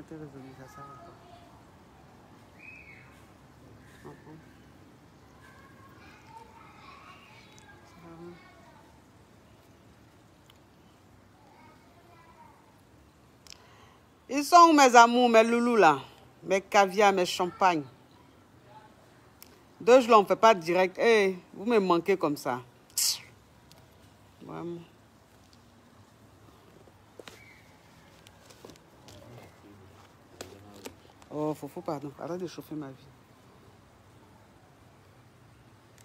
été résolu, ça sert à quoi? Ils sont où mes amours, mes loulous là? Mes caviars, mes champagnes. Deux jours, on ne fait pas direct. Hey, vous me manquez comme ça. Vraiment. Oh, Fofo, pardon. Arrête de chauffer ma vie.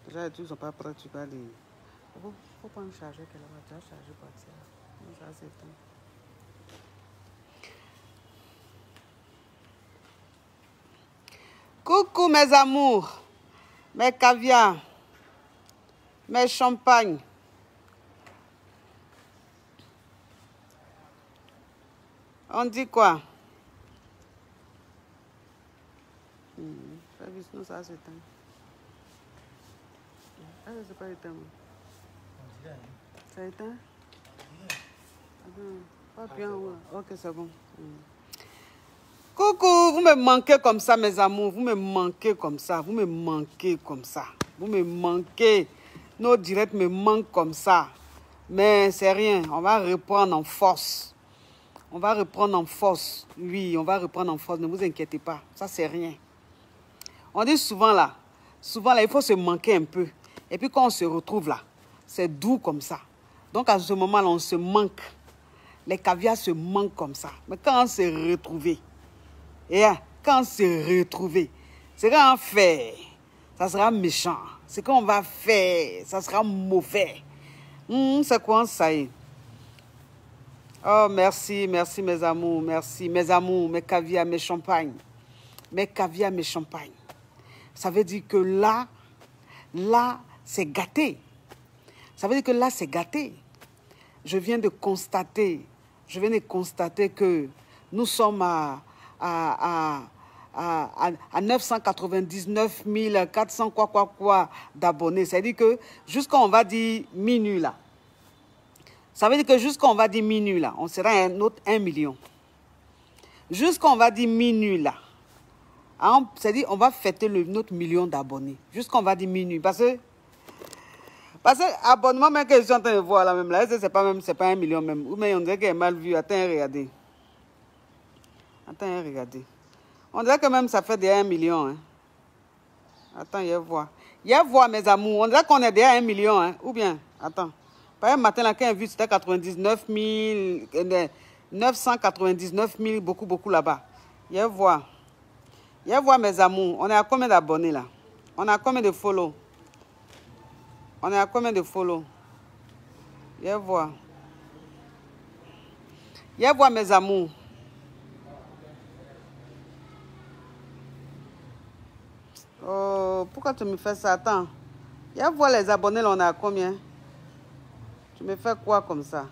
Déjà, ils ne sont pas prêts, tu vas les... Faut pas me charger qu'elle va déjà charger par ça. Ça, c'est tout. Coucou mes amours, mes caviars, mes champagnes. On dit quoi? Sinon ça s'éteint. Ah, c'est pas éteint. Ça éteint? Pas bien, ouais. Ok, c'est bon. Coucou, vous me manquez comme ça, mes amours. Vous me manquez comme ça. Vous me manquez comme ça. Vous me manquez. Nos directs me manquent comme ça. Mais c'est rien. On va reprendre en force. On va reprendre en force. Oui, on va reprendre en force. Ne vous inquiétez pas. Ça, c'est rien. On dit souvent là, il faut se manquer un peu. Et puis quand on se retrouve là, c'est doux comme ça. Donc à ce moment-là, on se manque. Les caviars se manquent comme ça. Mais quand on s'est retrouvé, et quand on s'est retrouvé, c'est quand on fait, ça sera méchant. C'est quand on va faire, ça sera mauvais. C'est quoi ça y est? Oh, merci, merci mes amours, merci. Mes amours, mes caviars, mes champagnes. Mes caviars, mes champagnes. Ça veut dire que là, c'est gâté. Ça veut dire que là, c'est gâté. Je viens de constater que nous sommes à 999 400 quoi d'abonnés. Ça veut dire que jusqu'à on va dire minuit là. Ça veut dire que jusqu'à on va dire minuit là, on sera un autre 1 million. Jusqu'à on va dire minuit là. C'est-à-dire on va fêter notre million d'abonnés. Jusqu'à on va dire minuit. Parce que abonnement même que je suis en train de voir là même là, c'est pas 1 million même. Ou mais on dirait qu'il est mal vu. Attends, regardez. Attends, regardez. On dirait que même ça fait déjà 1 million. Hein. Attends, il y a voir. Il y a voir mes amours. On dirait qu'on est déjà 1 million. Hein. Ou bien, attends. Par exemple, matin, là, quand j'ai vu, c'était 99 000, 999 000, beaucoup là-bas. Il y a voir. Il y a voir mes amours. On est à combien d'abonnés là? On est à combien de follow? On est à combien de follow? Il y a voir. Il y a voir mes amours. Oh, pourquoi tu me fais ça? Attends. Il y a voir les abonnés là, on est à combien? Tu me fais quoi comme ça?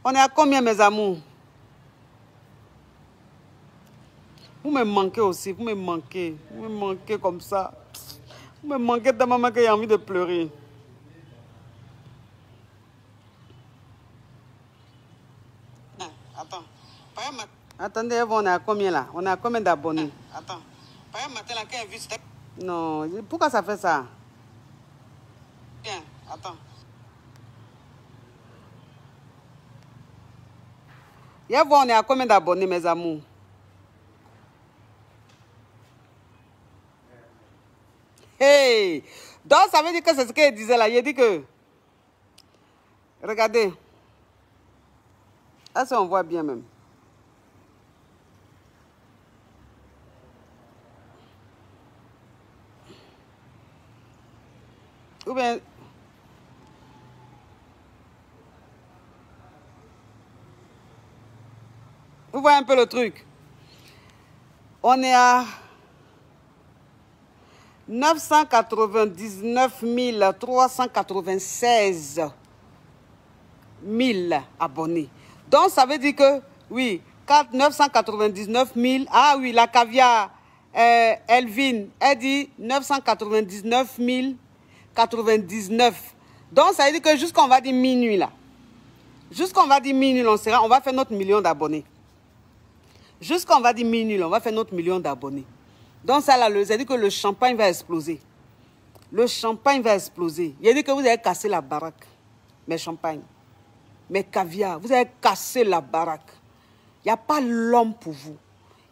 On est à combien, mes amours? Vous me manquez aussi, vous me manquez. Vous me manquez comme ça. Vous me manquez tellement que j'ai envie de pleurer. Attends. Attendez, on est à combien là? On est à combien d'abonnés? Attends. Par exemple, matin, là, quand j'ai vu, c'était... Non, pourquoi ça fait ça? Tiens, attends. On est à combien d'abonnés, mes amours? Hey! Donc, ça veut dire que c'est ce qu'il disait là. Il a dit que... Regardez. Ah, ça, on voit bien même. Ou bien... Vous voyez un peu le truc? On est à 999 396 000 abonnés. Donc, ça veut dire que, oui, 999 000. Ah oui, la caviar Elvin, elle dit 999 99. Donc, ça veut dire que jusqu'on va dire minuit, là. Jusqu'on va dire minuit, on va faire notre million d'abonnés. Jusqu'on va dire minuit, on va faire notre million d'abonnés. Donc, ça, là, ça veut dire que le champagne va exploser. Le champagne va exploser. Il a dit que vous avez cassé la baraque. Mais champagne, mais caviar, vous avez cassé la baraque. Il n'y a pas l'homme pour vous.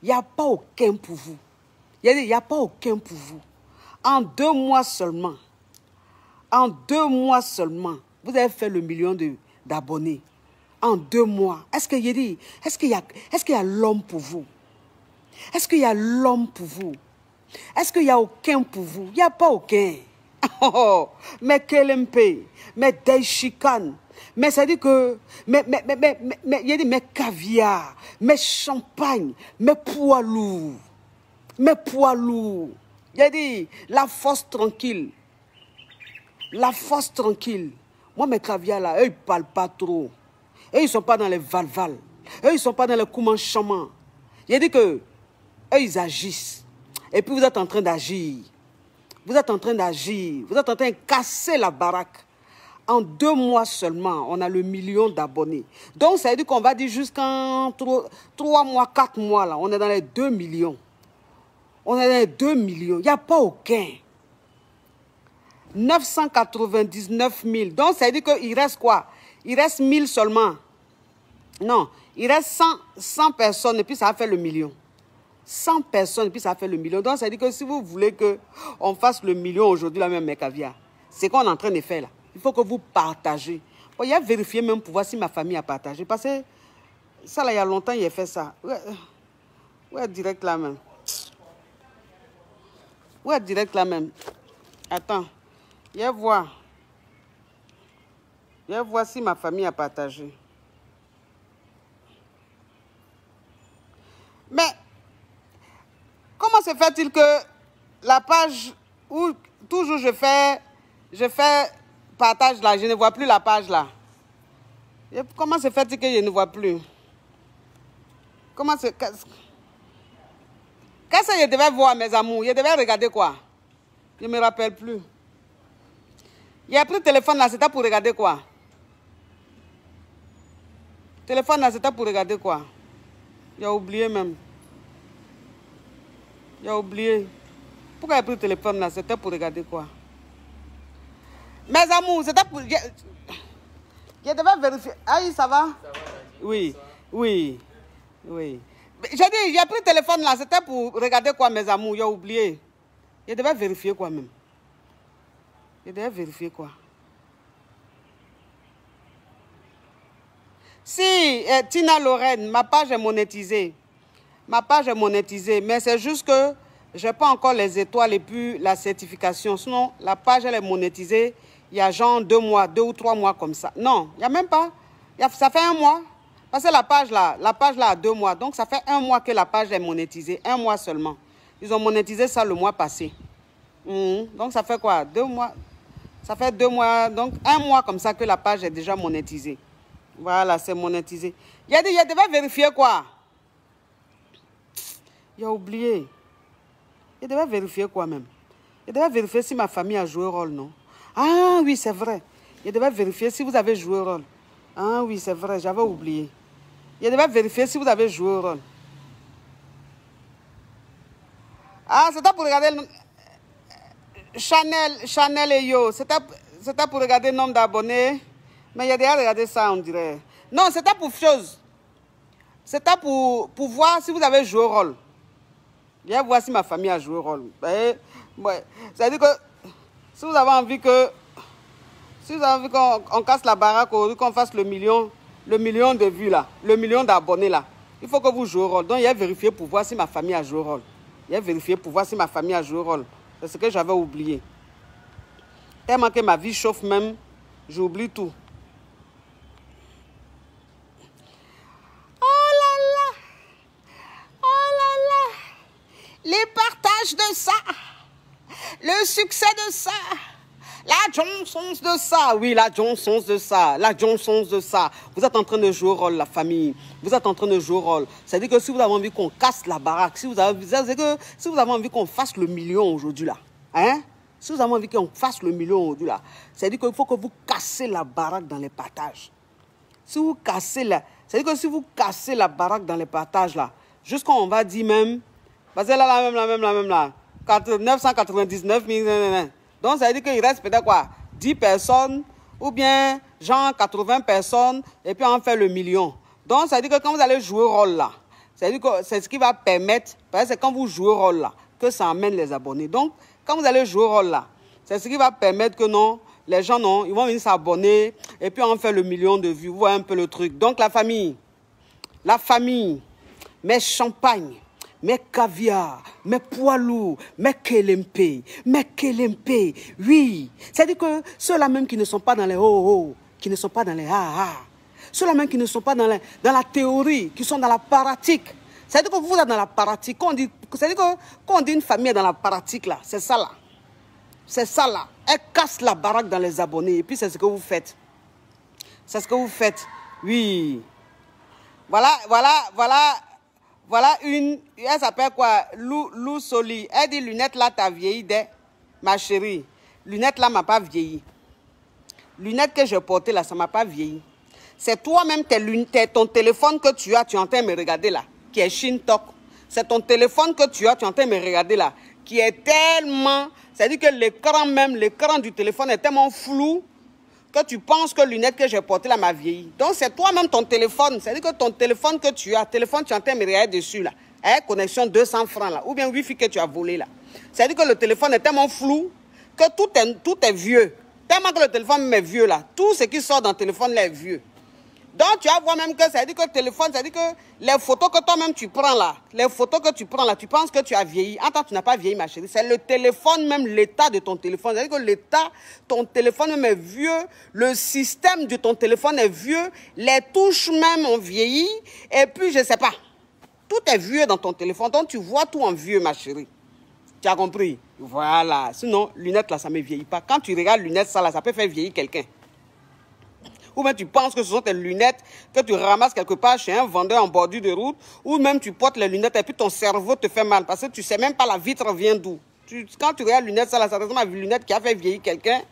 Il n'y a pas aucun pour vous. Il n'y a pas aucun pour vous. En 2 mois seulement, vous avez fait le million d'abonnés. En 2 mois. Est-ce qu'il y a l'homme pour vous? Est-ce qu'il y a l'homme pour vous? Est-ce qu'il n'y a aucun pour vous? Il n'y a pas aucun. Oh, mais Kelempe, mais Deishikan, mais ça dit que, mais caviar, mais champagne, mais poids lourd, il a dit la force tranquille, Moi, mes caviars là, eux, ils parlent pas trop, eux, ils sont pas dans les valval, eux, ils sont pas dans les coumanchaman. Il a dit que, eux, ils agissent, et puis vous êtes en train d'agir. Vous êtes en train de casser la baraque. En 2 mois seulement, on a le million d'abonnés. Donc, ça veut dire qu'on va dire jusqu'en 3 mois, 4 mois, là, on est dans les 2 millions. On est dans les 2 millions. Il n'y a pas aucun. 999 000. Donc, ça veut dire qu'il reste quoi? Il reste 1000 seulement. Non, il reste 100 personnes et puis ça va faire le million. 100 personnes, et puis ça fait le million. Donc, ça dit que si vous voulez qu'on fasse le million aujourd'hui, là même, mes caviar, c'est qu'on est en train de faire là. Il faut que vous partagez. Bon, il y a vérifié même pour voir si ma famille a partagé. Parce que ça, là, il y a longtemps, il a fait ça. Ouais, direct là même. Ouais, direct là même. Attends. Je vais voir. Je vais voir si ma famille a partagé. Mais... comment se fait-il que la page où toujours je fais partage là, je ne vois plus la page là? Comment se fait-il que je ne vois plus? Qu'est-ce que je devais voir, mes amours? Je devais regarder quoi? Je ne me rappelle plus. Il a pris le téléphone là, c'était pour regarder quoi? Le téléphone là, c'était pour regarder quoi? J'ai oublié même. J'ai oublié. Pourquoi il a pris le téléphone là? C'était pour regarder quoi? Mes amours, c'était pour... Je devais vérifier. Aïe, ça va? Ça va, oui, oui, oui. J'ai dit, j'ai pris le téléphone là, c'était pour regarder quoi, mes amours? J'ai oublié. Je devais vérifier quoi même? Je devais vérifier quoi? Si, Tina Lorraine, ma page est monétisée. Ma page est monétisée, mais c'est juste que je n'ai pas encore les étoiles et puis la certification. Sinon, la page, elle est monétisée. Il y a genre 2 mois, 2 ou 3 mois comme ça. Non, il n'y a même pas. Ça fait 1 mois. Parce que la page là a 2 mois. Donc, ça fait 1 mois que la page est monétisée. 1 mois seulement. Ils ont monétisé ça le mois passé. Donc, ça fait quoi? 2 mois. Ça fait 2 mois. Donc, 1 mois comme ça que la page est déjà monétisée. Voilà, c'est monétisé. Il a dit, il devait vérifier quoi? Il a oublié. Il devait vérifier quoi même? Il devait vérifier si ma famille a joué rôle, non? Ah oui, c'est vrai. Il devait vérifier si vous avez joué rôle. Ah oui, c'est vrai, j'avais oublié. Il devait vérifier si vous avez joué rôle. Ah, c'était pour regarder... Chanel et Yo, c'était pour regarder le nombre d'abonnés. Mais il a déjà regardé ça, on dirait. Non, c'était pour chose. C'était pour voir si vous avez joué rôle. Je vais voir si ma famille a joué rôle. Ouais. Ça veut dire que si vous avez envie qu'on casse la baraque, qu'on fasse le million de vues là, le million d'abonnés là, il faut que vous jouez rôle. Donc, il a vérifié pour voir si ma famille a joué rôle. Il a vérifié pour voir si ma famille a joué rôle. C'est ce que j'avais oublié. Tellement que ma vie chauffe même, j'oublie tout. Les partages de ça, le succès de ça, la Johnson's de ça, oui, la Johnson's de ça, la Johnson's de ça. Vous êtes en train de jouer au rôle, la famille. Vous êtes en train de jouer au rôle. C'est-à-dire que si vous avez envie qu'on casse la baraque, si vous avez envie qu'on fasse le million aujourd'hui là, hein? Si vous avez envie qu'on fasse le million aujourd'hui, là, c'est-à-dire qu'il faut que vous cassez la baraque dans les partages. Si vous cassez la... C'est-à-dire que si vous cassez la baraque dans les partages, là, jusqu'à on va dire même... Parce que là, la même, là. 999 000... Donc, ça veut dire qu'il reste peut-être quoi? 10 personnes, ou bien, genre 80 personnes, et puis on fait le million. Donc, ça veut dire que quand vous allez jouer rôle, là, ça veut dire que c'est ce qui va permettre... Parce que c'est quand vous jouez rôle, là, que ça amène les abonnés. Donc, quand vous allez jouer rôle, là, c'est ce qui va permettre que non... Les gens, non, ils vont venir s'abonner et puis on fait le million de vues. Vous voyez un peu le truc. Donc, la famille, mes champagnes, mes caviar, mes poids lourds, mes kelempe, oui. C'est-à-dire que ceux-là même qui ne sont pas dans les oh-oh, qui ne sont pas dans les ah-ah, ceux-là même qui ne sont pas dans la théorie, qui sont dans la pratique. C'est-à-dire que vous êtes dans la pratique. C'est-à-dire que quand on dit une famille est dans la pratique, là, c'est ça, là. C'est ça là. Elle casse la baraque dans les abonnés. Et puis c'est ce que vous faites. C'est ce que vous faites. Oui. Voilà une... Elle s'appelle quoi? Lou Soli. Elle dit, lunette là, t'as vieilli dès... Ma chérie, lunette là, m'a pas vieilli. Lunette que j'ai portée là, ça m'a pas vieilli. C'est toi-même, ton téléphone que tu as, tu es en train de me regarder là, qui est Shintok. C'est ton téléphone que tu as, tu es en train de me regarder là, qui est tellement... C'est-à-dire que l'écran du téléphone est tellement flou que tu penses que lunette que j'ai portée là m'a vieilli. Donc c'est toi-même ton téléphone. C'est-à-dire que ton téléphone que tu as, tu es en train de me regarder dessus là, avec connexion 200 francs là, ou bien Wi-Fi que tu as volé là. C'est-à-dire que le téléphone est tellement flou que tout est vieux. Tellement que le téléphone est vieux là. Tout ce qui sort dans le téléphone là est vieux. Donc, tu vas voir même que ça veut dire que le téléphone, ça veut dire que les photos que toi-même tu prends là, tu penses que tu as vieilli. En temps, tu n'as pas vieilli, ma chérie. C'est le téléphone, même l'état de ton téléphone. C'est-à-dire que ton téléphone même est vieux, le système de ton téléphone est vieux, les touches même ont vieilli, et puis, je ne sais pas. Tout est vieux dans ton téléphone, donc tu vois tout en vieux, ma chérie. Tu as compris? Voilà. Sinon, lunettes là, ça ne me vieillit pas. Quand tu regardes lunettes, ça là, ça peut faire vieillir quelqu'un. Ou même tu penses que ce sont tes lunettes que tu ramasses quelque part chez un vendeur en bordure de route, ou même tu portes les lunettes et puis ton cerveau te fait mal parce que tu ne sais même pas la vitre vient d'où. Quand tu regardes les lunettes, ça ressemble à une lunette qui a fait vieillir quelqu'un.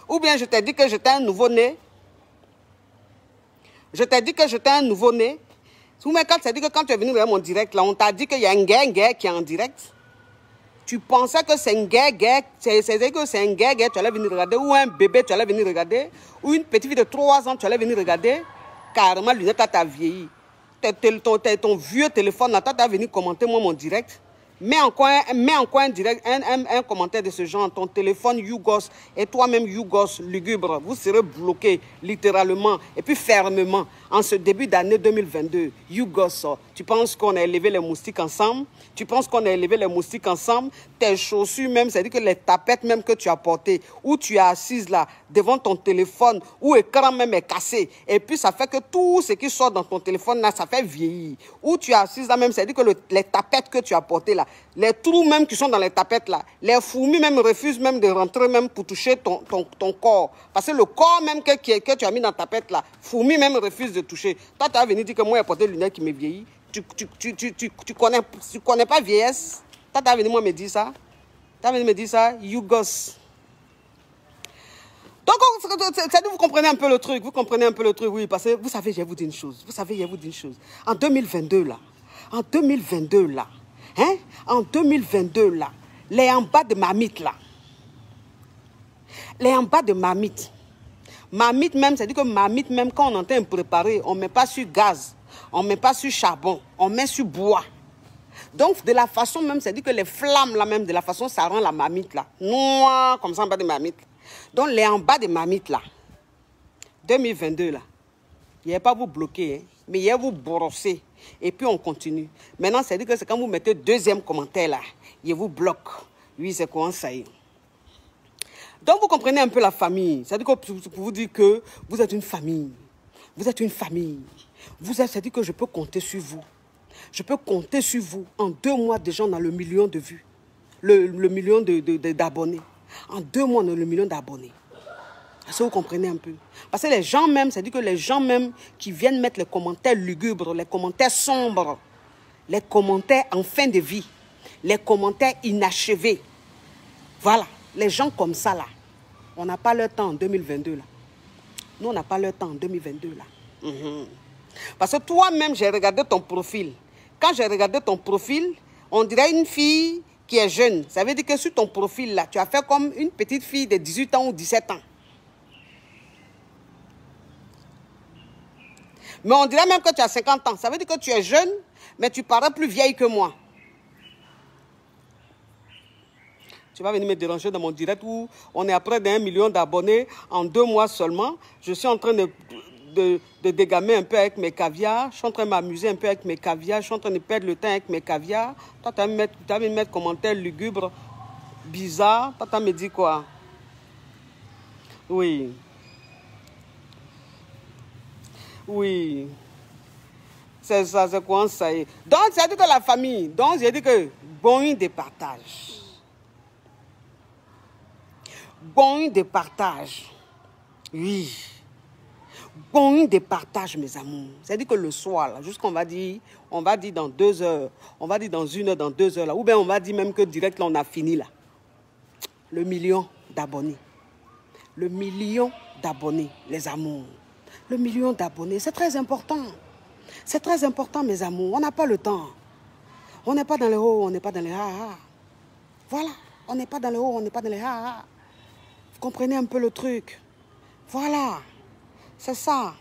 Ou bien je t'ai dit que j'étais un nouveau-né. Je t'ai dit que j'étais un nouveau-né. Ou même quand tu as dit que quand tu es venu regarder mon direct, là, on t'a dit qu'il y a un gars qui est en direct. Tu pensais que c'est un gars, c'est-à-dire que c'est un gars, tu allais venir regarder, ou un bébé, tu allais venir regarder, ou une petite fille de 3 ans, tu allais venir regarder. Carrément, lunette, t'as vieilli. Ton vieux téléphone, là, t'as venu commenter moi mon direct. Mets encore un direct, un commentaire de ce genre. Ton téléphone Yougos et toi-même Yougos lugubre, vous serez bloqués littéralement et puis fermement en ce début d'année 2022. Yougos, tu penses qu'on a élevé les moustiques ensemble? Tu penses qu'on a élevé les moustiques ensemble? Tes chaussures même, c'est-à-dire que les tapettes même que tu as portées, où tu es assise là, devant ton téléphone, où l'écran même est cassé. Et puis ça fait que tout ce qui sort dans ton téléphone là, ça fait vieillir. Où tu es assise là même, c'est-à-dire que les tapettes que tu as portées là, les trous même qui sont dans les tapettes là, les fourmis même refusent même de rentrer même pour toucher ton corps. Parce que le corps même que tu as mis dans ta tapette là, fourmis même refusent de toucher. Toi, tu as venu dire que moi, j'ai porté des lunettes qui me vieillit. Tu connais pas vieillesse. Toi, tu as venu moi me dire ça. Tu as venu me dire ça, you gosse. Donc, vous comprenez un peu le truc. Vous comprenez un peu le truc, oui. Parce que vous savez, je vais vous dire une chose. Vous savez, je vais vous dire une chose. En 2022 là, en 2022 là, les en bas de Mamite là, les en bas de Mamite même, c'est-à-dire que Mamite même, quand on est en train de préparer, on ne met pas sur gaz, on ne met pas sur charbon, on met sur bois. Donc, de la façon même, c'est-à-dire que les flammes là même, de la façon, ça rend la Mamite là, noire, comme ça en bas de Mamite. Donc, les en bas de Mamite là, 2022 là, il n'y a pas vous bloquer, hein, mais il y a vous brosser. Et puis on continue. Maintenant, c'est-à-dire que c'est quand vous mettez deuxième commentaire là, il vous bloque. Oui, c'est quoi ça y est. Donc vous comprenez un peu la famille. C'est-à-dire que pour vous dire que vous êtes une famille. Vous êtes une famille. C'est-à-dire que je peux compter sur vous. Je peux compter sur vous. En 2 mois, déjà, on a le million de vues. Le million d'abonnés. En 2 mois, on a le million d'abonnés. Est-ce que vous comprenez un peu? Parce que les gens même, c'est-à-dire que les gens même qui viennent mettre les commentaires lugubres, les commentaires sombres, les commentaires en fin de vie, les commentaires inachevés. Voilà. Les gens comme ça, là, on n'a pas leur temps en 2022, là. Nous, on n'a pas leur temps en 2022, là. Parce que toi-même, j'ai regardé ton profil. Quand j'ai regardé ton profil, on dirait une fille qui est jeune. Ça veut dire que sur ton profil, là, tu as fait comme une petite fille de 18 ans ou 17 ans. Mais on dirait même que tu as 50 ans. Ça veut dire que tu es jeune, mais tu parais plus vieille que moi. Tu vas venir me déranger dans mon direct où on est à près d'1 million d'abonnés en 2 mois seulement. Je suis en train de dégamer un peu avec mes caviars. Je suis en train de m'amuser un peu avec mes caviars. Je suis en train de perdre le temps avec mes caviars. Toi, tu vas me mettre commentaires lugubres, bizarres. Toi, tu vas me dire quoi? Oui. Oui. C'est ça, c'est quoi ça? Donc, ça dit que la famille. Donc, j'ai dit que bon de partage. Bon de partage. Oui. Bon de partage, mes amours. C'est-à-dire que le soir, là, jusqu'on va dire dans 2 heures, on va dire dans 1 heure, dans 2 heures, là, ou bien on va dire même que direct, là, on a fini, là. Le million d'abonnés. Le million d'abonnés, les amours. Le million d'abonnés, c'est très important. C'est très important, mes amours. On n'a pas le temps. On n'est pas dans les hauts, on n'est pas dans les ha-ha. Voilà. On n'est pas dans les hauts, on n'est pas dans les ha-ha. Vous comprenez un peu le truc? Voilà. C'est ça.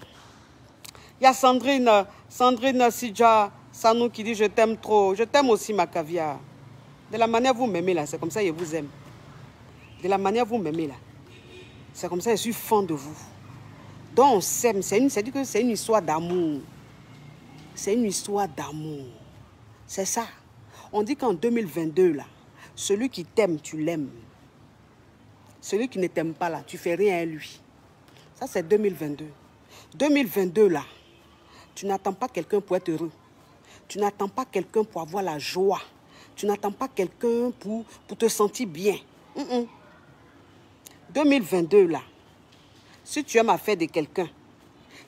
Il y a Sandrine Sidja Sanou qui dit « Je t'aime trop. Je t'aime aussi, ma caviar. De la manière vous m'aimez là, c'est comme ça que je vous aime. De la manière vous m'aimez là, c'est comme ça que je suis fan de vous. Donc on s'aime. C'est une histoire d'amour. C'est une histoire d'amour. C'est ça. On dit qu'en 2022 là, celui qui t'aime, tu l'aimes. Celui qui ne t'aime pas là, tu fais rien à lui. Ça, c'est 2022. 2022, là, tu n'attends pas quelqu'un pour être heureux. Tu n'attends pas quelqu'un pour avoir la joie. Tu n'attends pas quelqu'un pour te sentir bien. 2022, là, si tu aimes affaire de quelqu'un,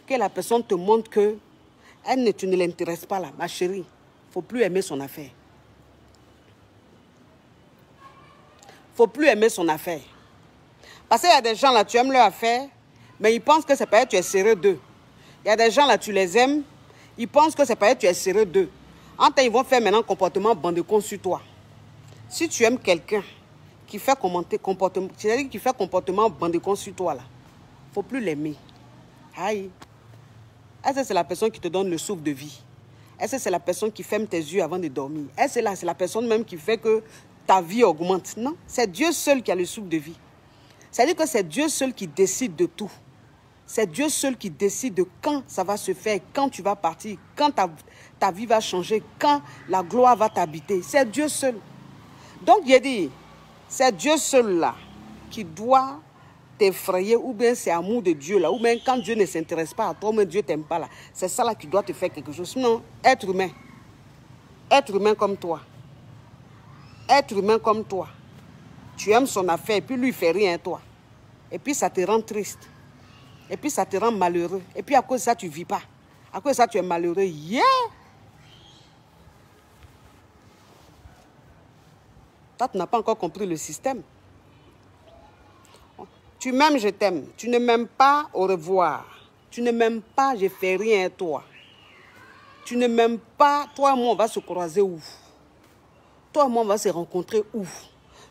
que la personne te montre que tu ne l'intéresses pas, là, ma chérie, il ne faut plus aimer son affaire. Il ne faut plus aimer son affaire. Parce qu'il y a des gens, là, tu aimes leur affaire, mais ils pensent que c'est pas que tu es serré d'eux. Il y a des gens là, tu les aimes, ils pensent que c'est pas que tu es serré d'eux. En temps, ils vont faire maintenant un comportement bandecon sur toi. Si tu aimes quelqu'un qui fait comportement bandecon sur toi, là, il ne faut plus l'aimer. Aïe. Est-ce que c'est la personne qui te donne le souffle de vie? Est-ce que c'est la personne qui ferme tes yeux avant de dormir? Est-ce que c'est la personne même qui fait que ta vie augmente? Non, c'est Dieu seul qui a le souffle de vie. C'est-à-dire que c'est Dieu seul qui décide de tout. C'est Dieu seul qui décide de quand ça va se faire, quand tu vas partir, quand ta vie va changer, quand la gloire va t'habiter. C'est Dieu seul. Donc, il dit, c'est Dieu seul là qui doit t'effrayer, ou bien c'est amour de Dieu là, ou bien quand Dieu ne s'intéresse pas à toi, mais Dieu ne t'aime pas là. C'est ça là qui doit te faire quelque chose. Sinon, être humain comme toi, tu aimes son affaire, et puis lui, il ne fait rien à toi. Et puis, ça te rend triste. Et puis, ça te rend malheureux. Et puis, à cause de ça, tu ne vis pas. À cause de ça, tu es malheureux. Yeah! Toi, tu n'as pas encore compris le système. Tu m'aimes, je t'aime. Tu ne m'aimes pas, au revoir. Tu ne m'aimes pas, je ne fais rien à toi. Tu ne m'aimes pas, toi et moi, on va se croiser où? Toi et moi, on va se rencontrer où?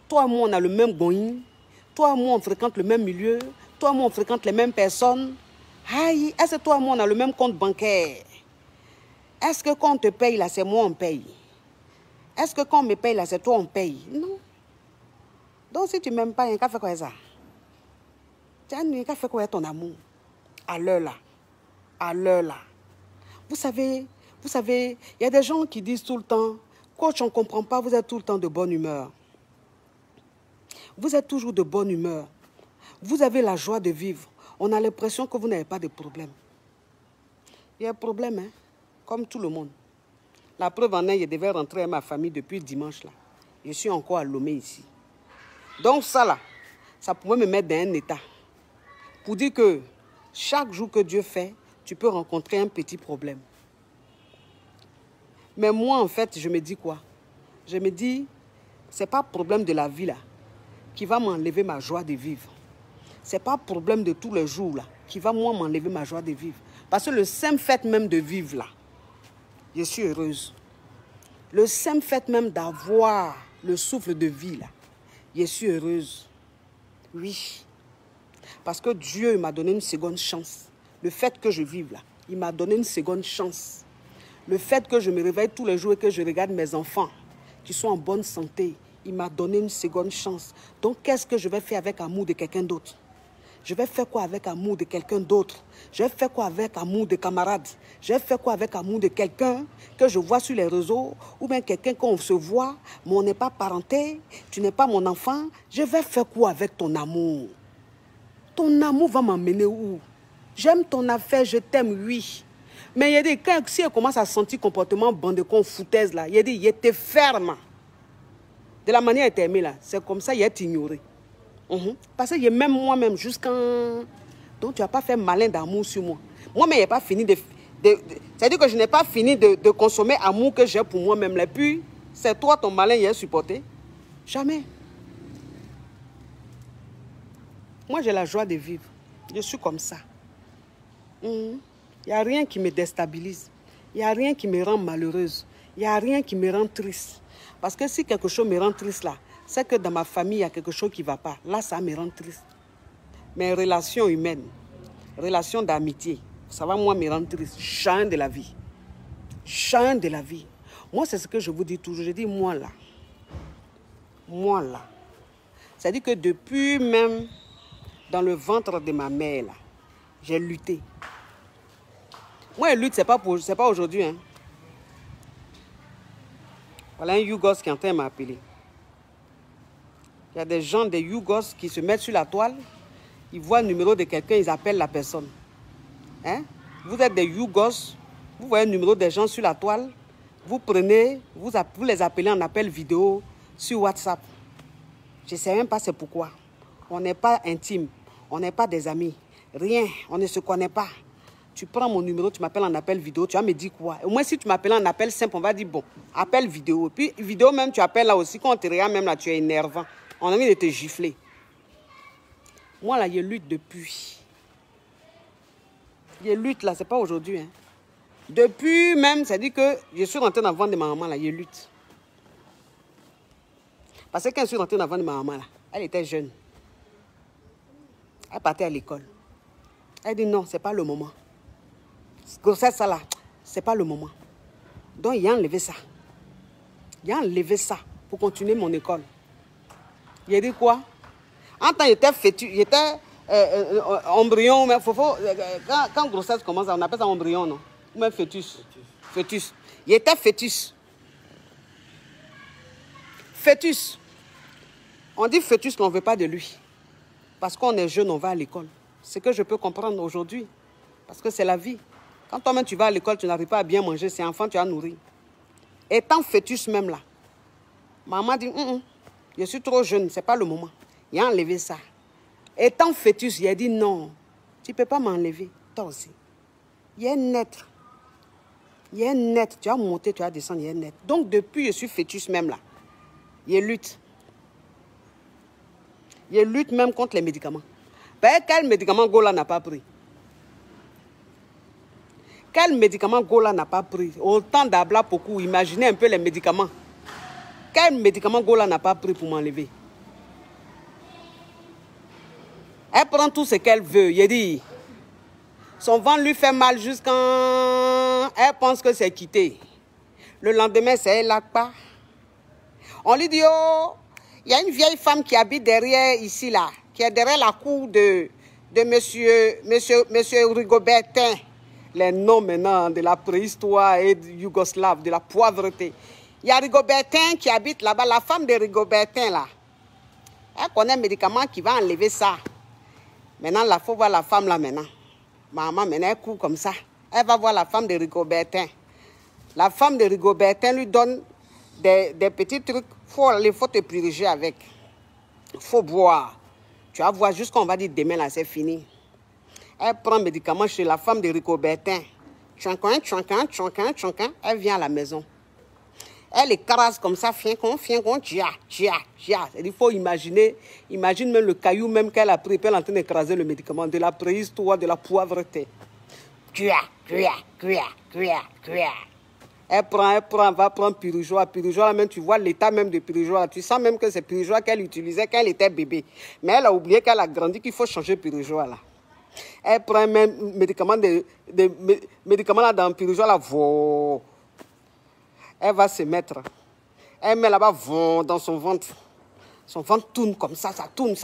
Toi et moi, on a le même going. Toi et moi, on fréquente le même milieu. Toi et moi, on fréquente les mêmes personnes. Aïe, est-ce que toi et moi, on a le même compte bancaire? Est-ce que quand on te paye, là, c'est moi, on paye? Est-ce que quand on me paye, là, c'est toi, on paye? Non. Donc, si tu ne m'aimes pas, il y a un café quoi ça? Tu as un café quoi ton amour? À l'heure, là. À l'heure, là. Vous savez, il y a des gens qui disent tout le temps, coach, on ne comprend pas, vous êtes tout le temps de bonne humeur. Vous êtes toujours de bonne humeur. Vous avez la joie de vivre. On a l'impression que vous n'avez pas de problème. Il y a un problème, hein, comme tout le monde. La preuve en est, je devais rentrer à ma famille depuis dimanche. Là. Je suis encore à Lomé ici. Donc ça, là, ça pourrait me mettre dans un état. Pour dire que chaque jour que Dieu fait, tu peux rencontrer un petit problème. Mais moi, en fait, je me dis quoi? Je me dis, ce n'est pas le problème de la vie, là, qui va m'enlever ma joie de vivre. Ce n'est pas un problème de tous les jours là, qui va moi m'enlever ma joie de vivre. Parce que le simple fait même de vivre là, je suis heureuse. Le simple fait même d'avoir le souffle de vie là, je suis heureuse. Oui. Parce que Dieu m'a donné une seconde chance. Le fait que je vive là, il m'a donné une seconde chance. Le fait que je me réveille tous les jours et que je regarde mes enfants qui sont en bonne santé, il m'a donné une seconde chance. Donc, qu'est-ce que je vais faire avec amour de quelqu'un d'autre? Je vais faire quoi avec amour de quelqu'un d'autre? Je vais faire quoi avec amour de camarades? Je vais faire quoi avec amour de quelqu'un que je vois sur les réseaux? Ou bien quelqu'un qu'on se voit, mais on n'est pas parenté, tu n'es pas mon enfant. Je vais faire quoi avec ton amour? Ton amour va m'emmener où? J'aime ton affaire, je t'aime, oui. Mais il y a des cas, si elle commence à sentir comportement bandecon, foutaise là, il y a des, il était ferme. De la manière elle aimée là, c'est comme ça, il est ignoré. Parce que même moi-même, jusqu'en... Donc tu n'as pas fait malin d'amour sur moi. Moi-même, il n'ai pas fini de... C'est-à-dire que je n'ai pas fini de consommer amour que j'ai pour moi-même. Et puis, c'est toi, ton malin, il est supporté. Jamais. Moi, j'ai la joie de vivre. Je suis comme ça. Il n'y a rien qui me déstabilise. Il n'y a rien qui me rend malheureuse. Il n'y a rien qui me rend triste. Parce que si quelque chose me rend triste là, c'est que dans ma famille, il y a quelque chose qui ne va pas. Là, ça me rend triste. Mes relations humaines, relations d'amitié, ça va moi me rendre triste. Chien de la vie. Chien de la vie. Moi, c'est ce que je vous dis toujours. Je dis moi là. Moi là. C'est-à-dire que depuis même dans le ventre de ma mère là, j'ai lutté. Moi, je lutte, c'est pas aujourd'hui. Hein. Voilà un Yougos qui est en train de m'appeler. Il y a des gens, des Yougos, qui se mettent sur la toile, ils voient le numéro de quelqu'un, ils appellent la personne. Hein? Vous êtes des Yougos, vous voyez le numéro des gens sur la toile, vous prenez, vous les appelez en appel vidéo sur WhatsApp. Je ne sais même pas c'est pourquoi. On n'est pas intime, on n'est pas des amis, rien, on ne se connaît pas. Tu prends mon numéro, tu m'appelles en appel vidéo, tu vas me dire quoi? Au moins, si tu m'appelles en appel simple, on va dire, bon, appel vidéo. Puis, vidéo même, tu appelles là aussi, quand on te regarde même là, tu es énervant. On a envie de te gifler. Moi, là, je lutte depuis. Je lutte, là, c'est pas aujourd'hui. Hein. Depuis même, c'est-à-dire que je suis rentrée dans le ventre de ma maman, là, je lutte. Parce que quand je suis rentrée dans le ventre de ma maman, là, elle était jeune. Elle partait à l'école. Elle dit, non, c'est pas le moment. Grossesse, ça là, c'est pas le moment. Donc, il a enlevé ça. Il a enlevé ça pour continuer mon école. Il a dit quoi? En temps, il était fœtus, il était embryon, mais quand grossesse commence, on appelle ça embryon, non? Ou même fœtus. Fœtus. Il était fœtus. Fœtus. On dit fœtus qu'on ne veut pas de lui. Parce qu'on est jeune, on va à l'école. C'est ce que je peux comprendre aujourd'hui. Parce que c'est la vie. Quand toi-même tu vas à l'école, tu n'arrives pas à bien manger, c'est enfant, tu as nourri. Étant fœtus même là, maman dit, je suis trop jeune, c'est pas le moment. Il a enlevé ça. Étant fœtus, il a dit, non, tu ne peux pas m'enlever, toi aussi. Il est net. Il est net. Tu as monté, tu as descendu, il est net. Donc depuis, je suis fœtus même là. Je lutte. Je lutte même contre les médicaments. Ben, quel médicament Gola n'a pas pris? Quel médicament Gola n'a pas pris? Autant d'Abla beaucoup. Imaginez un peu les médicaments. Quel médicament Gola n'a pas pris pour m'enlever? Elle prend tout ce qu'elle veut. Il dit, son ventre lui fait mal jusqu'en... Elle pense que c'est quitté. Le lendemain, c'est elle là pas. On lui dit, oh, il y a une vieille femme qui habite derrière ici là, qui est derrière la cour de monsieur Rigobertin. Les noms maintenant de la préhistoire et de yougoslave, de la pauvreté. Il y a Rigobertin qui habite là-bas, la femme de Rigobertin là. Elle connaît un médicament qui va enlever ça. Maintenant, il faut voir la femme là maintenant. Maman, maintenant, elle court comme ça. Elle va voir la femme de Rigobertin. La femme de Rigobertin lui donne des petits trucs. Il faut te puriger avec. Il faut boire. Tu vas voir jusqu'à on va dire demain là, c'est fini. Elle prend médicament chez la femme de Rigobertin. Elle vient à la maison. Elle écrase comme ça, tchia. Il faut imaginer, imagine même le caillou même qu'elle a pris, puis elle est en train d'écraser le médicament, de la préhistoire, de la poivreté. Elle va prendre Pirijoa. Pirijoa, même, tu vois l'état même de Pirijoa. Tu sens même que c'est Pirijoa qu'elle utilisait quand elle était bébé. Mais elle a oublié qu'elle a grandi, qu'il faut changer Pirijoa là. Elle prend même médicaments médicaments là dans Pirijoa là. Elle va se mettre. Elle met là-bas dans son ventre. Son ventre tourne comme ça, ça tourne.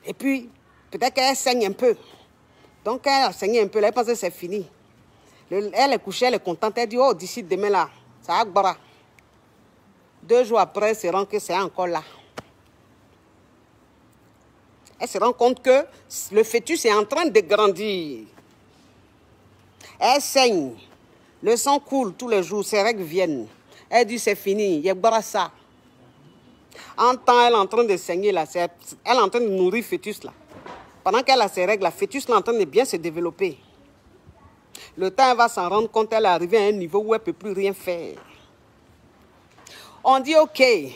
Et puis, peut-être qu'elle saigne un peu. Donc, elle a saigné un peu, là, elle pense que c'est fini. Elle est couchée, elle est contente. Elle dit, oh, d'ici demain là, ça va bara. 2 jours après, elle se rend que c'est encore là. Elle se rend compte que le fœtus est en train de grandir. Elle saigne. Le sang coule tous les jours, ses règles viennent. Elle dit, c'est fini, il y a bara ça. En temps, elle est en train de saigner là. Elle est en train de nourrir le fœtus là. Pendant qu'elle a ses règles, la fœtus est en train de bien se développer. Le temps, elle va s'en rendre compte, elle est arrivée à un niveau où elle ne peut plus rien faire. On dit, ok, il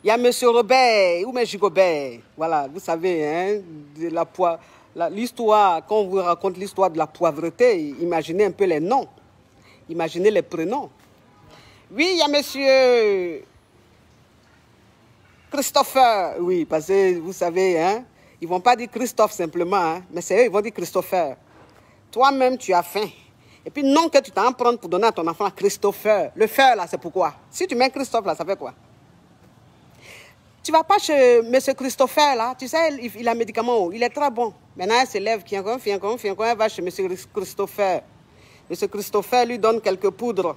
y a M. Robert ou M. Gigobert. Voilà, vous savez, hein, l'histoire, quand on vous raconte l'histoire de la poivreté, imaginez un peu les noms. Imaginez les prénoms. Oui, il y a M. Christopher. Oui, parce que vous savez, hein, ils ne vont pas dire Christophe simplement, hein, mais c'est eux, ils vont dire Christopher. Toi-même, tu as faim. Et puis, non que tu t'en prends pour donner à ton enfant Christopher. Le fer, là, c'est pourquoi? Si tu mets Christophe, là, ça fait quoi? Tu ne vas pas chez M. Christopher, là. Tu sais, il a un médicament. Il est très bon. Maintenant, elle se lève, elle va chez M. Christopher. M. Christopher lui donne quelques poudres.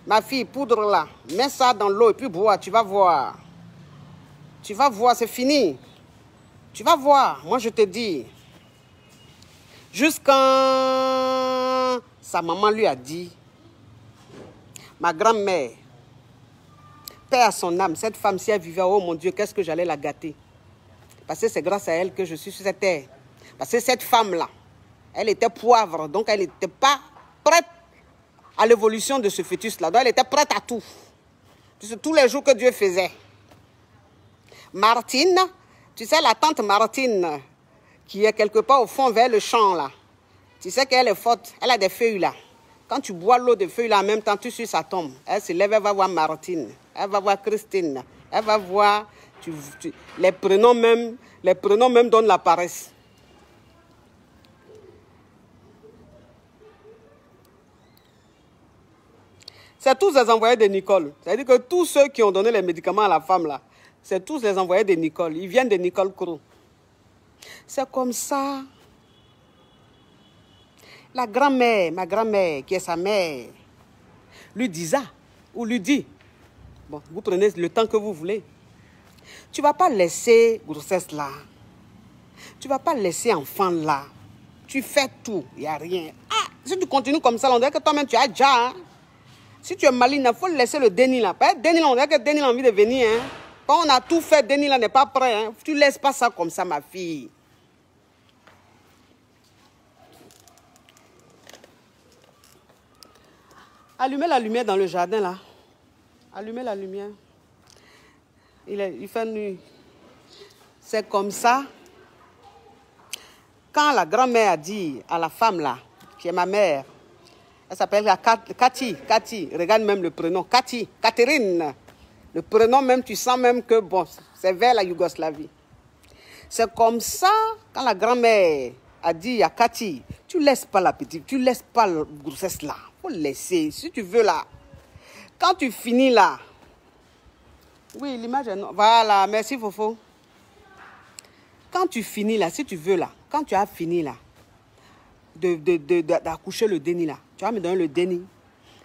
Ma fille, poudre, là. Mets ça dans l'eau et puis bois. Tu vas voir. Tu vas voir, c'est fini. Tu vas voir. Moi, je te dis. Jusqu'à sa maman lui a dit, ma grand-mère, paix à son âme, cette femme, si elle vivait, oh mon Dieu, qu'est-ce que j'allais la gâter. Parce que c'est grâce à elle que je suis sur cette terre. Parce que cette femme-là, elle était poivre, donc elle n'était pas prête à l'évolution de ce fœtus-là. Donc elle était prête à tout. Tous les jours que Dieu faisait. Martine, tu sais, la tante Martine, qui est quelque part au fond vers le champ là. Tu sais qu'elle est forte, elle a des feuilles là. Quand tu bois l'eau de feuilles là, en même temps, tu suis sa tombe. Elle se lève, elle va voir Martine, elle va voir Christine, elle va voir, les prénoms même donnent la paresse. C'est tous les envoyés de Nicole. C'est-à-dire que tous ceux qui ont donné les médicaments à la femme là, c'est tous les envoyés de Nicole. Ils viennent de Nicole Crow. C'est comme ça. La grand-mère, ma grand-mère, qui est sa mère, lui disait, ou lui dit, bon, vous prenez le temps que vous voulez. Tu ne vas pas laisser grossesse là. Tu ne vas pas laisser enfant là. Tu fais tout, il n'y a rien. Ah, si tu continues comme ça, on dirait que toi-même tu as déjà. Hein? Si tu es maligne, il faut laisser le déni là. Pas déni là, on dirait que déni a envie de venir. Hein? Quand on a tout fait, déni là n'est pas prêt. Hein? Tu ne laisses pas ça comme ça, ma fille. Allumez la lumière dans le jardin, là. Allumez la lumière. Il fait nuit. C'est comme ça. Quand la grand-mère a dit à la femme, là, qui est ma mère, elle s'appelle Cathy. Cathy, regarde même le prénom. Cathy, Catherine. Le prénom même, tu sens même que, bon, c'est vers la Yougoslavie. C'est comme ça, quand la grand-mère a dit à Cathy, tu laisses pas la petite, tu laisses pas la grossesse là. Faut laisser, si tu veux là. Quand tu finis là. Oui, l'image est non. Voilà, merci Fofo. Quand tu finis là, si tu veux là, quand tu as fini là, d'accoucher le déni là, tu vas me donner le déni.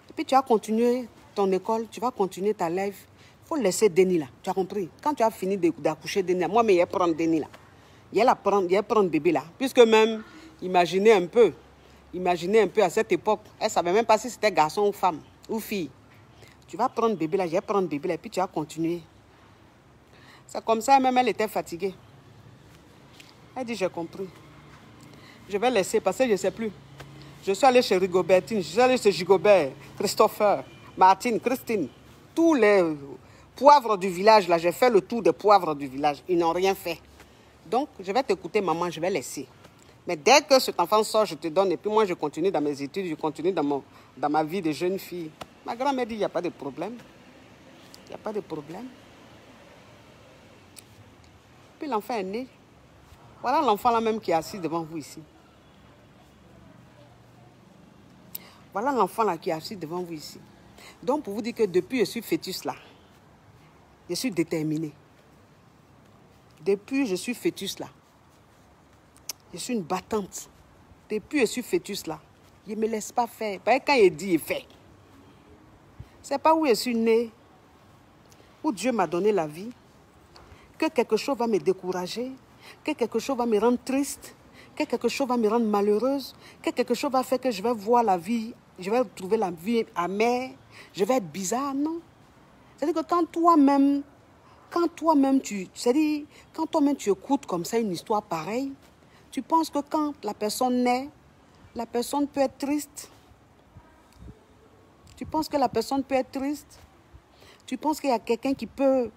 Et puis tu vas continuer ton école, tu vas continuer ta life. Il faut laisser déni là, tu as compris? Quand tu as fini d'accoucher déni là, moi, mais il va prendre déni là. Il va prendre bébé là. Puisque même, imaginez un peu à cette époque, elle ne savait même pas si c'était garçon ou femme, ou fille. Tu vas prendre bébé là, je vais prendre bébé là, et puis tu vas continuer. C'est comme ça, même elle était fatiguée. Elle dit, j'ai compris. Je vais laisser, parce que je ne sais plus. Je suis allée chez Rigobertine, je suis allée chez Gigobert, Christopher. Martine, Christine, tous les poivres du village, là, j'ai fait le tour des poivres du village. Ils n'ont rien fait. Donc, je vais t'écouter, maman, je vais laisser. Mais dès que cet enfant sort, je te donne. Et puis moi, je continue dans mes études, je continue dans ma vie de jeune fille. Ma grand-mère dit, il n'y a pas de problème. Il n'y a pas de problème. Puis l'enfant est né. Voilà l'enfant là même qui est assis devant vous ici. Voilà l'enfant là qui est assis devant vous ici. Donc, pour vous dire que depuis je suis fœtus là, je suis déterminée. Depuis je suis fœtus là, je suis une battante. Depuis je suis fœtus là, je ne me laisse pas faire. Parce que quand il dit, il fait. Ce n'est pas où je suis née, où Dieu m'a donné la vie, que quelque chose va me décourager, que quelque chose va me rendre triste, que quelque chose va me rendre malheureuse, que quelque chose va faire que je vais voir la vie, je vais trouver la vie amère, je vais être bizarre, non. C'est-à-dire que quand toi-même tu écoutes comme ça une histoire pareille, tu penses que quand la personne naît, la personne peut être triste. Tu penses que la personne peut être triste. Tu penses qu'il y a quelqu'un qui peut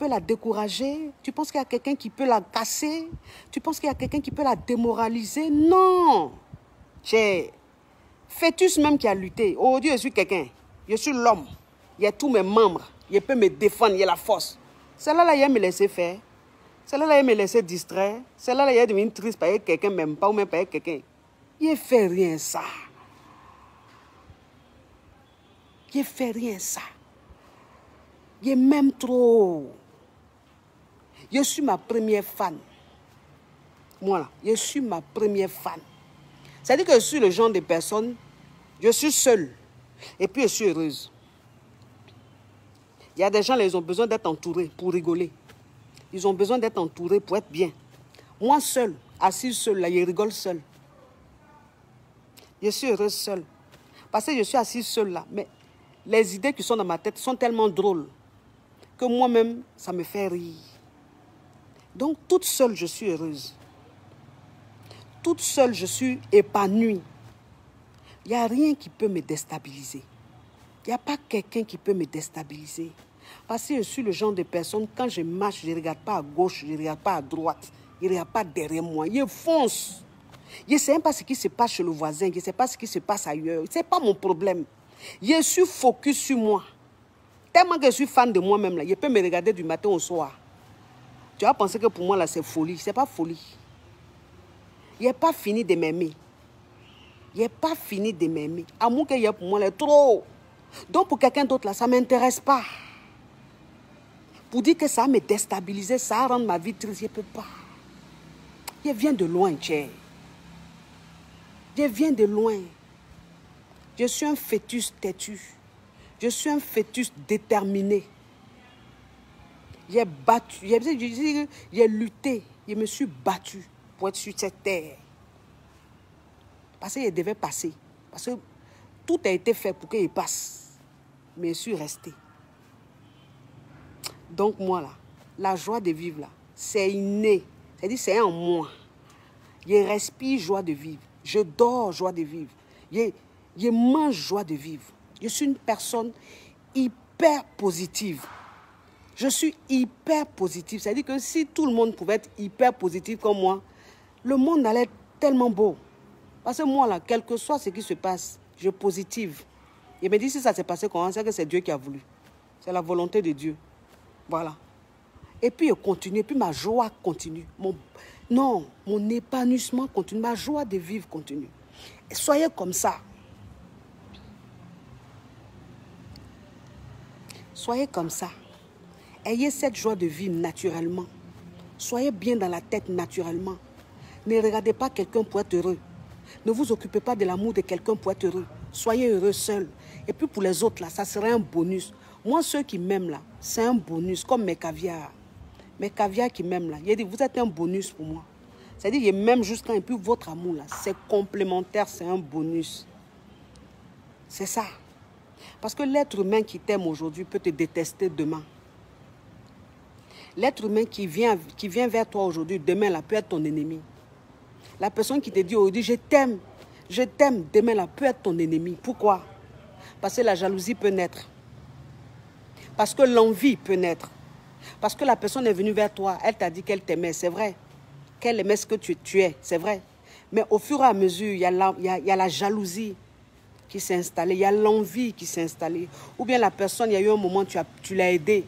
la décourager. Tu penses qu'il y a quelqu'un qui peut la casser. Tu penses qu'il y a quelqu'un qui peut la démoraliser. Non. J'ai fœtus même qui a lutté. Aujourd'hui, je suis quelqu'un. Je suis l'homme. Il y a tous mes membres. Je peux me défendre. Il y a la force. Celle-là, il a me laisser faire. Celle-là, il a me laisser distraire. Celle-là, il a devenu triste parce que quelqu'un m'aime pas ou même parce que quelqu'un. Il ne fait rien ça. Il ne fait rien ça. Je m'aime trop. Je suis ma première fan. Moi, là, je suis ma première fan. C'est-à-dire que je suis le genre de personne, je suis seule. Et puis je suis heureuse. Il y a des gens, là, ils ont besoin d'être entourés pour rigoler. Ils ont besoin d'être entourés pour être bien. Moi, seule, assise seule, là, je rigole seule. Je suis heureuse seule. Parce que je suis assise seule là. Mais les idées qui sont dans ma tête sont tellement drôles que moi-même, ça me fait rire. Donc, toute seule, je suis heureuse. Toute seule, je suis épanouie. Il n'y a rien qui peut me déstabiliser. Il n'y a pas quelqu'un qui peut me déstabiliser. Parce que je suis le genre de personne, quand je marche, je ne regarde pas à gauche, je ne regarde pas à droite, je ne regarde pas derrière moi. Je fonce. Je ne sais même pas ce qui se passe chez le voisin, je ne sais pas ce qui se passe ailleurs. Ce n'est pas mon problème. Je suis focus sur moi. Tellement que je suis fan de moi-même, là, je peux me regarder du matin au soir. Tu vas penser que pour moi, là, c'est folie. Ce n'est pas folie. Je n'ai pas fini de m'aimer. Je n'ai pas fini de m'aimer. Amour qu'il y a pour moi, là, trop. Donc, pour quelqu'un d'autre, là, ça ne m'intéresse pas. Pour dire que ça me déstabilise, ça rend ma vie triste, je ne peux pas. Je viens de loin, Tchè. Je viens de loin. Je suis un fœtus têtu. Je suis un fœtus déterminé. J'ai battu, j'ai lutté, je me suis battu pour être sur cette terre. Parce qu'il devait passer. Parce que tout a été fait pour qu'il passe. Mais je suis resté. Donc moi là, la joie de vivre là, c'est inné. C'est-à-dire c'est en moi. Je respire joie de vivre. Je dors joie de vivre. Je mange joie de vivre. Je suis une personne hyper positive. Je suis hyper positive. C'est-à-dire que si tout le monde pouvait être hyper positif comme moi, le monde allait être tellement beau. Parce que moi, là, quel que soit ce qui se passe, je positive. Et me dit si ça s'est passé comment, c'est que c'est Dieu qui a voulu. C'est la volonté de Dieu. Voilà. Et puis, je continue. Et puis, ma joie continue. Mon épanouissement continue. Ma joie de vivre continue. Et soyez comme ça. Soyez comme ça. Ayez cette joie de vivre naturellement. Soyez bien dans la tête naturellement. Ne regardez pas quelqu'un pour être heureux. Ne vous occupez pas de l'amour de quelqu'un pour être heureux. Soyez heureux seul. Et puis pour les autres, là, ça serait un bonus. Moi, ceux qui m'aiment, là, c'est un bonus, comme mes caviars. Mes caviars qui m'aiment, là, il dit, vous êtes un bonus pour moi. C'est-à-dire, il m'aime jusqu'à et puis votre amour, là, c'est complémentaire, c'est un bonus. C'est ça. Parce que l'être humain qui t'aime aujourd'hui peut te détester demain. L'être humain qui vient vers toi aujourd'hui, demain, là, peut être ton ennemi. La personne qui te dit aujourd'hui, je t'aime, demain, là, peut être ton ennemi. Pourquoi? Parce que la jalousie peut naître. Parce que l'envie peut naître. Parce que la personne est venue vers toi, elle t'a dit qu'elle t'aimait, c'est vrai. Qu'elle aimait ce que tu es, c'est vrai. Mais au fur et à mesure, il y a la jalousie qui s'est installée, il y a l'envie qui s'est installée. Ou bien la personne, il y a eu un moment, tu l'as aidée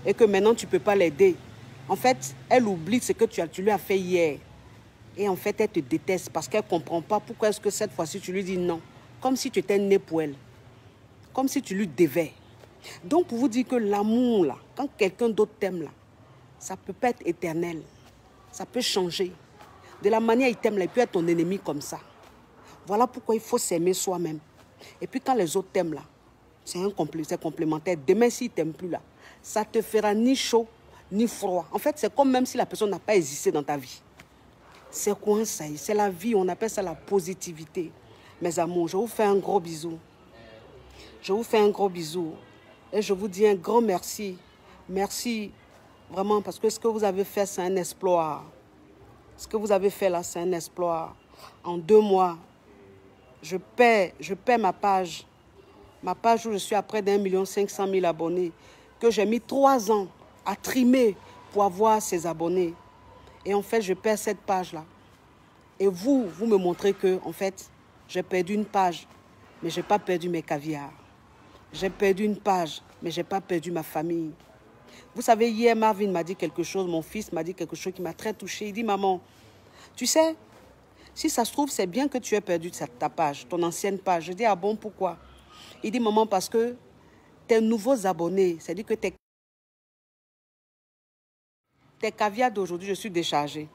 et que maintenant, tu ne peux pas l'aider. En fait, elle oublie ce que tu lui as fait hier. Et en fait, elle te déteste parce qu'elle ne comprend pas pourquoi est-ce que cette fois-ci, tu lui dis non. Comme si tu étais né pour elle. Comme si tu lui devais. Donc, pour vous dire que l'amour, là, quand quelqu'un d'autre t'aime, là, ça ne peut pas être éternel. Ça peut changer. De la manière il t'aime, là, il peut être ton ennemi comme ça. Voilà pourquoi il faut s'aimer soi-même. Et puis, quand les autres t'aiment, là, c'est complémentaire. Demain, s'il ne t'aime plus, là, ça ne te fera ni chaud, ni froid. En fait, c'est comme même si la personne n'a pas existé dans ta vie. C'est quoi ça? C'est la vie, on appelle ça la positivité. Mes amours, je vous fais un gros bisou. Je vous fais un gros bisou. Et je vous dis un grand merci. Merci vraiment parce que ce que vous avez fait, c'est un exploit. Ce que vous avez fait là, c'est un exploit. En 2 mois, je paie ma page. Ma page où je suis à près d'1 500 000 abonnés. Que j'ai mis 3 ans à trimer pour avoir ces abonnés. Et en fait, je perds cette page-là. Et vous me montrez que, en fait, j'ai perdu une page, mais je n'ai pas perdu mes caviars. J'ai perdu une page, mais je n'ai pas perdu ma famille. Vous savez, hier, Marvin m'a dit quelque chose, mon fils m'a dit quelque chose qui m'a très touchée. Il dit, maman, tu sais, si ça se trouve, c'est bien que tu aies perdu ta page, ton ancienne page. Je dis, ah bon, pourquoi? Il dit, maman, parce que tes nouveaux abonnés, c'est-à-dire que tes caviars d'aujourd'hui, je suis déchargée.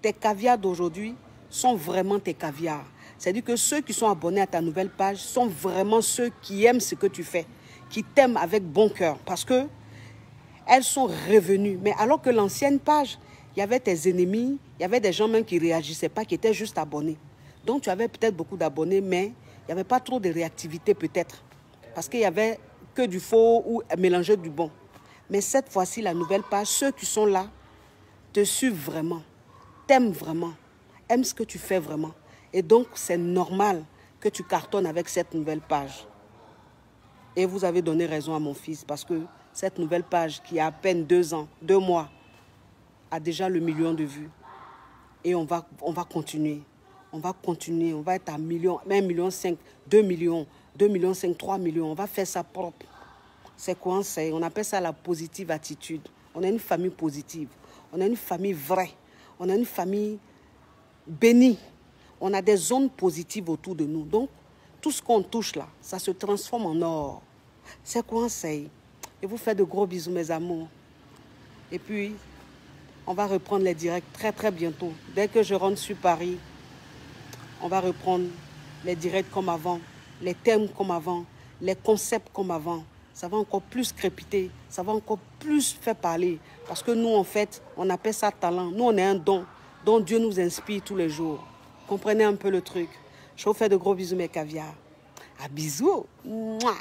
Tes caviars d'aujourd'hui sont vraiment tes caviars. C'est-à-dire que ceux qui sont abonnés à ta nouvelle page sont vraiment ceux qui aiment ce que tu fais, qui t'aiment avec bon cœur. Parce que elles sont revenues. Mais alors que l'ancienne page, il y avait tes ennemis, il y avait des gens même qui ne réagissaient pas, qui étaient juste abonnés. Donc tu avais peut-être beaucoup d'abonnés, mais il n'y avait pas trop de réactivité peut-être. Parce qu'il n'y avait que du faux ou mélangé du bon. Mais cette fois-ci, la nouvelle page, ceux qui sont là, te suivent vraiment, t'aiment vraiment, aiment ce que tu fais vraiment. Et donc, c'est normal que tu cartonnes avec cette nouvelle page. Et vous avez donné raison à mon fils parce que cette nouvelle page qui a à peine 2 ans, 2 mois, a déjà le 1 million de vues. Et on va continuer. On va continuer. On va être à 1 million, 1,5 million, 2 millions, 2,5 millions, 3 millions. On va faire ça propre. C'est quoi? On appelle ça la positive attitude. On a une famille positive. On a une famille vraie. On a une famille bénie. On a des zones positives autour de nous. Donc, tout ce qu'on touche là, ça se transforme en or. C'est quoi ça? Et vous faites de gros bisous, mes amours. Et puis, on va reprendre les directs très, très bientôt. Dès que je rentre sur Paris, on va reprendre les directs comme avant, les thèmes comme avant, les concepts comme avant. Ça va encore plus crépiter, ça va encore plus faire parler. Parce que nous, en fait, on appelle ça talent. Nous, on est un don dont Dieu nous inspire tous les jours. Comprenez un peu le truc. Je vous fais de gros bisous, mes caviars. À bisous. Mouah.